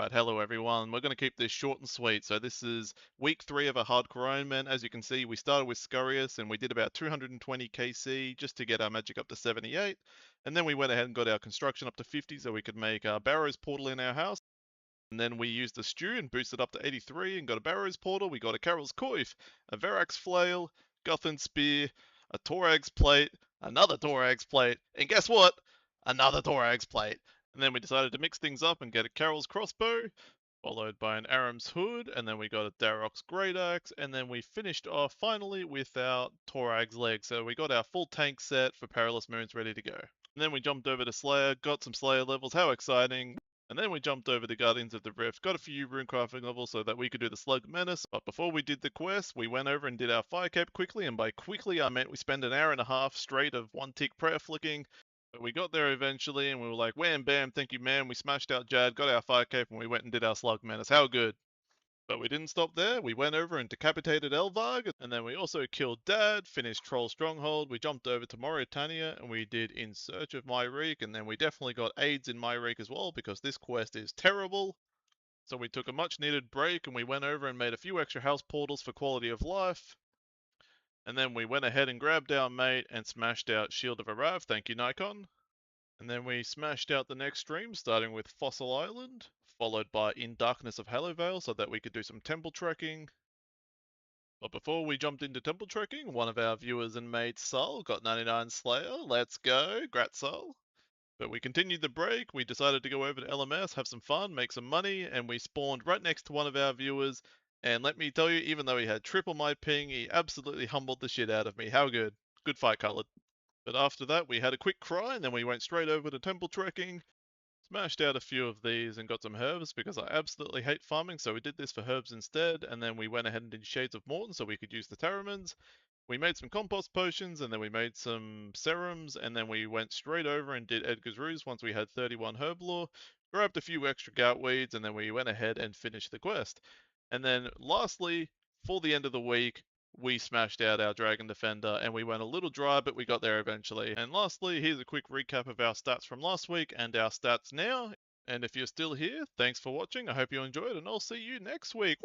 Alright, hello everyone. We're going to keep this short and sweet. So this is week 3 of a hardcore Ironman. As you can see, we started with Scurious and we did about 220 kc just to get our magic up to 78. And then we went ahead and got our construction up to 50 so we could make a Barrows portal in our house. And then we used a stew and boosted up to 83 and got a Barrows portal. We got a Carol's Coif, a Verax flail, Guthan spear, a Torax plate, another Torax plate, and guess what? Another Torax plate. And then we decided to mix things up and get a Carol's crossbow, followed by an Aram's hood, and then we got a Darrock's great axe, and then we finished off finally with our Torag's leg. So we got our full tank set for Perilous Moons ready to go. And then we jumped over to Slayer, got some Slayer levels, how exciting. And then we jumped over to Guardians of the Rift, got a few runecrafting levels so that we could do the Slug Menace. But before we did the quest, we went over and did our fire cape quickly, and by quickly I meant we spent an hour and a half straight of one tick prayer flicking. But we got there eventually, and we were like, wham bam, thank you man, we smashed out Jad, got our fire cape, and we went and did our Slug Menace. How good. But we didn't stop there. We went over and decapitated Elvarg, and then we also killed Dad, finished Troll Stronghold. We jumped over to Mauritania, and we did In Search of Myreek, and then we definitely got AIDS in Myreek as well, because this quest is terrible. So we took a much needed break, and we went over and made a few extra house portals for quality of life. And then we went ahead and grabbed our mate and smashed out Shield of Arav. Thank you, Nikon. And then we smashed out the next stream, starting with Fossil Island, followed by In Darkness of Hallowvale, so that we could do some temple trekking. But before we jumped into temple trekking, one of our viewers and mates, Sol, got 99 Slayer. Let's go, grat Sol. But we continued the break, we decided to go over to LMS, have some fun, make some money, and we spawned right next to one of our viewers. And let me tell you, even though he had triple my ping, he absolutely humbled the shit out of me. How good. Good fight, Colored. But after that, we had a quick cry, and then we went straight over to temple trekking, smashed out a few of these and got some herbs because I absolutely hate farming, so we did this for herbs instead, and then we went ahead and did Shades of Morton so we could use the Terramins. We made some compost potions, and then we made some serums, and then we went straight over and did Edgar's Ruse once we had 31 herb lore, grabbed a few extra gout weeds, and then we went ahead and finished the quest. And then lastly, for the end of the week, we smashed out our Dragon Defender, and we went a little dry, but we got there eventually. And lastly, here's a quick recap of our stats from last week and our stats now. And if you're still here, thanks for watching. I hope you enjoyed, and I'll see you next week.